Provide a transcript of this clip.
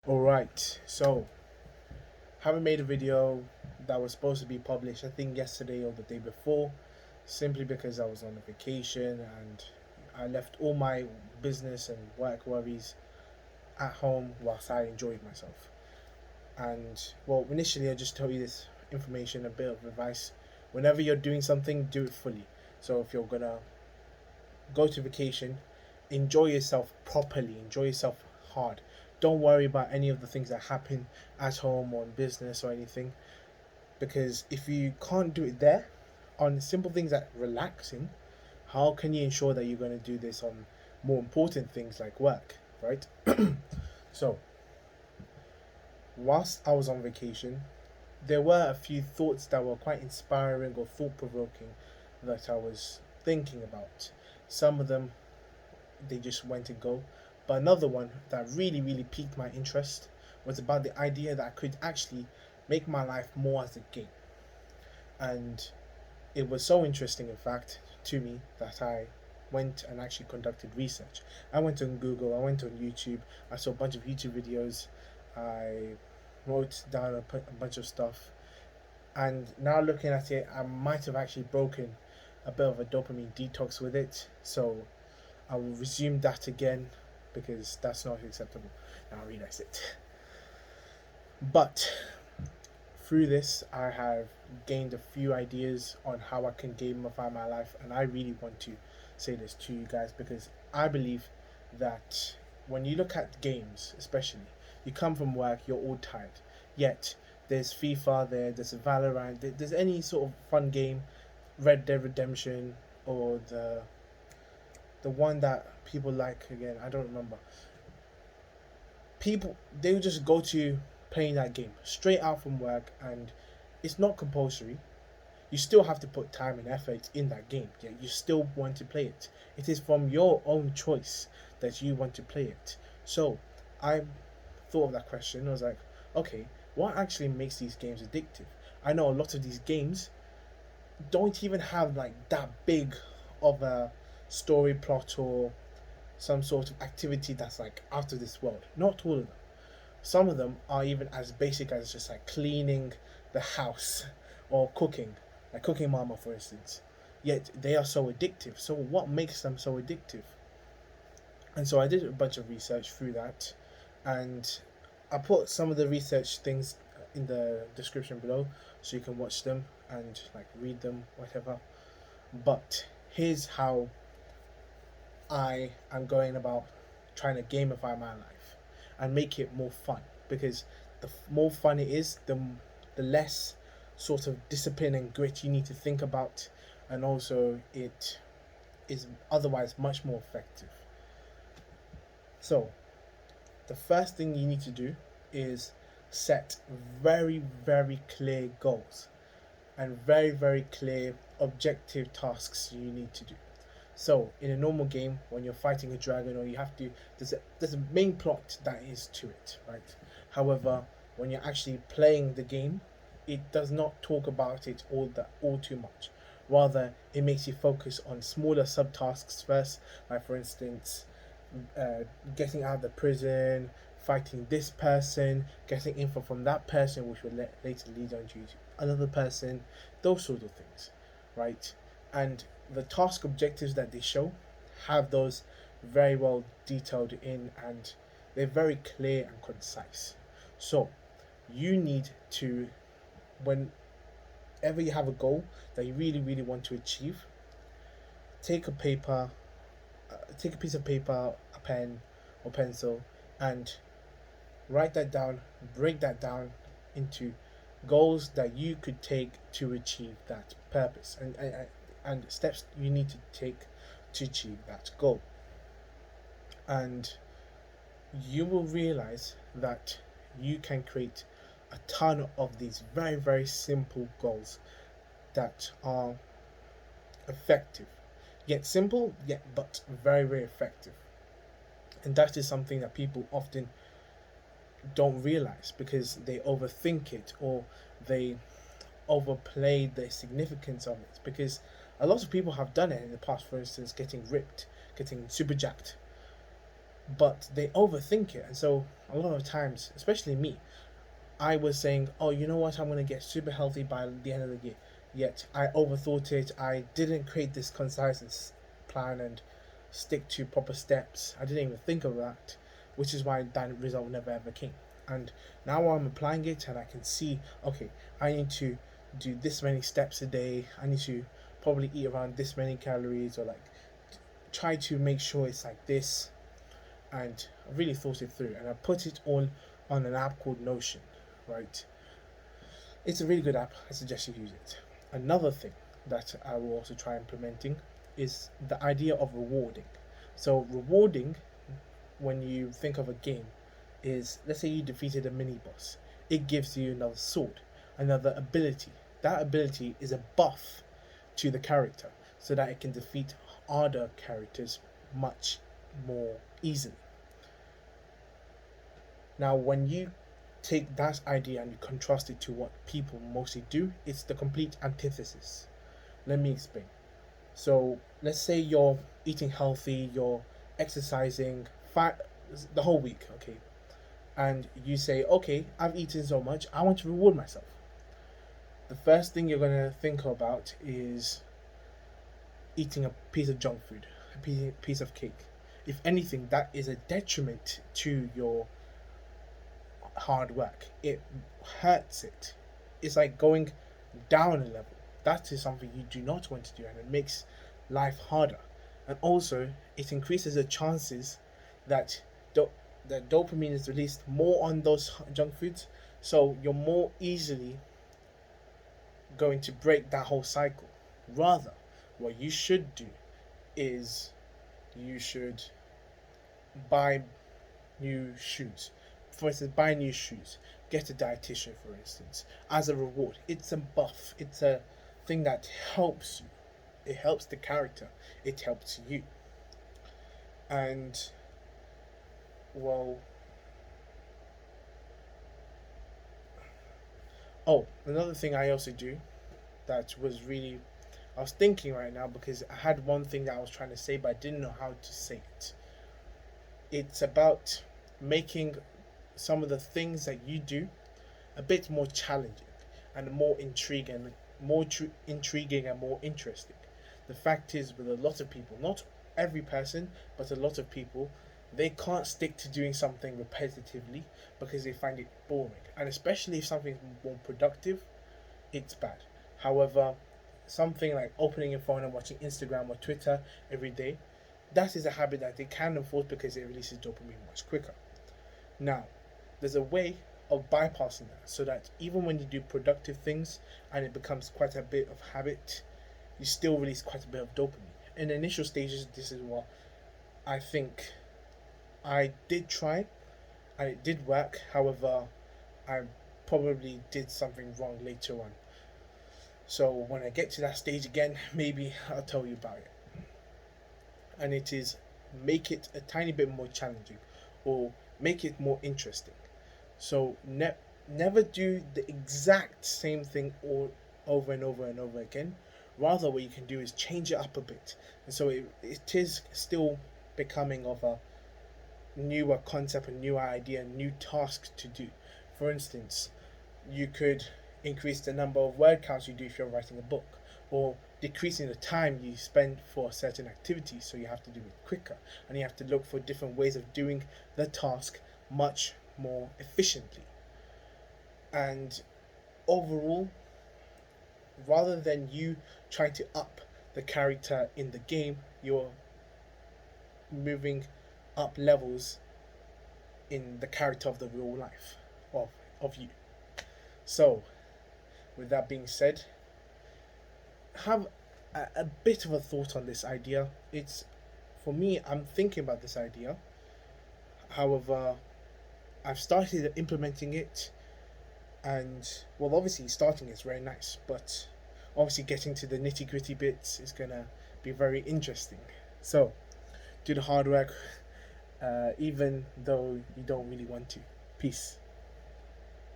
Alright, so haven't made a video that was supposed to be published, I think yesterday or the day before, simply because I was on a vacation and I left all my business and work worries at home whilst I enjoyed myself. And well, initially I just tell you this information, a bit of advice. Whenever you're doing something, do it fully. So if you're gonna go to vacation, enjoy yourself properly, enjoy yourself hard. Don't worry about any of the things that happen at home or in business or anything, because if you can't do it there on simple things like relaxing, how can you ensure that you're going to do this on more important things like work, right? So, whilst I was on vacation, there were a few thoughts that were quite inspiring or thought provoking that I was thinking about. Some of them they just went and go. But another one that really piqued my interest was about the idea that I could actually make my life more as a game. And it was so interesting, in fact, to me that I went and actually conducted research. I went on Google, I went on YouTube, I saw a bunch of YouTube videos, I wrote down a bunch of stuff. And now looking at it, I might have actually broken a bit of a dopamine detox with it. So I will resume that again because that's not acceptable. Now I realize it. But through this, I have gained a few ideas on how I can gamify my life, and I really want to say this to you guys because I believe that when you look at games, especially, you come from work, you're all tired. Yet there's FIFA there's Valorant, there's any sort of fun game, Red Dead Redemption, or the one that people like again, I don't remember. People they'll just go to playing that game straight out from work, and it's not compulsory. You still have to put time and effort in that game. Yeah, you still want to play it. It is from your own choice that you want to play it. So I thought of that question. I was like, okay, what actually makes these games addictive? I know a lot of these games don't even have like that big of a story plot or some sort of activity that's like out of this world. Not all of them. Some of them are even as basic as just like cleaning the house or cooking, like cooking mama, for instance. Yet they are so addictive. So, what makes them so addictive? And so, I did a bunch of research through that, and I put some of the research things in the description below so you can watch them and like read them, whatever. But here's how I am going about trying to gamify my life and make it more fun, because the more fun it is, the less sort of discipline and grit you need to think about, and also it is otherwise much more effective. So the first thing you need to do is set very clear goals and very clear objective tasks you need to do. So in a normal game, when you're fighting a dragon, or you have to, there's a main plot that is to it, right? However, when you're actually playing the game, it does not talk about it all too much. Rather, it makes you focus on smaller subtasks first, like for instance, getting out of the prison, fighting this person, getting info from that person, which will later lead on to another person, those sort of things, right? And the task objectives that they show have those very well detailed in, and they're very clear and concise. So you need to, whenever you have a goal that you really want to achieve, take a paper, take a piece of paper, a pen or pencil, and write that down, break that down into goals that you could take to achieve that purpose, and steps you need to take to achieve that goal. And you will realize that you can create a ton of these very simple goals that are effective, yet simple, yet but very effective. And that is something that people often don't realize because they overthink it, or they overplay the significance of it, because a lot of people have done it in the past. For instance, getting ripped, getting super jacked, but they overthink it. And so a lot of times, especially me, I was saying, oh, you know what, I'm going to get super healthy by the end of the year. Yet I overthought it. I didn't create this concise plan and stick to proper steps. I didn't even think of that, which is why that result never ever came. And now I'm applying it and I can see, okay, I need to do this many steps a day. I need to probably eat around this many calories, or like try to make sure it's like this. And I really thought it through and I put it all on an app called Notion, right? It's a really good app. I suggest you use it. Another thing that I will also try implementing is the idea of rewarding. So rewarding, when you think of a game, is, let's say you defeated a mini boss. It gives you another sword, another ability. That ability is a buff to the character so that it can defeat harder characters much more easily. Now, when you take that idea and you contrast it to what people mostly do, it's the complete antithesis. Let me explain. So, let's say you're eating healthy, you're exercising the whole week, okay? And you say, okay, I've eaten so much, I want to reward myself. The first thing you're going to think about is eating a piece of junk food, a piece of cake. If anything, that is a detriment to your hard work. It hurts it. It's like going down a level. That is something you do not want to do, and it makes life harder. And also, it increases the chances that that dopamine is released more on those junk foods, so you're more easily going to break that whole cycle. Rather, what you should do is you should buy new shoes. For instance, buy new shoes. Get a dietitian, for instance, as a reward. It's a buff. It's a thing that helps you. It helps the character. It helps you. And, well, oh, another thing I also do that was really, I was thinking right now because I had one thing that I was trying to say, but I didn't know how to say it. It's about making some of the things that you do a bit more challenging and more intriguing, intriguing and more interesting. The fact is, with a lot of people, not every person, but a lot of people, they can't stick to doing something repetitively because they find it boring. And especially if something's more productive, it's bad. However, something like opening your phone and watching Instagram or Twitter every day, that is a habit that they can enforce because it releases dopamine much quicker. Now, there's a way of bypassing that so that even when you do productive things and it becomes quite a bit of habit, you still release quite a bit of dopamine. In the initial stages, this is what I think I did try and it did work. However, I probably did something wrong later on. So when I get to that stage again, maybe I'll tell you about it. And it is make it a tiny bit more challenging or make it more interesting. So never do the exact same thing all over and over and over again. Rather, what you can do is change it up a bit. And so it is still becoming of a newer concept, a newer idea, a new task to do. For instance, you could increase the number of word counts you do if you're writing a book, or decreasing the time you spend for certain activities so you have to do it quicker, and you have to look for different ways of doing the task much more efficiently. And overall, rather than you trying to up the character in the game, you're moving up levels in the character of the real life of you. So with that being said, have a bit of a thought on this idea. It's, for me, I'm thinking about this idea. However, I've started implementing it, and well, obviously starting is very nice, but obviously getting to the nitty gritty bits is gonna be very interesting. So do the hard work, even though you don't really want to. Peace.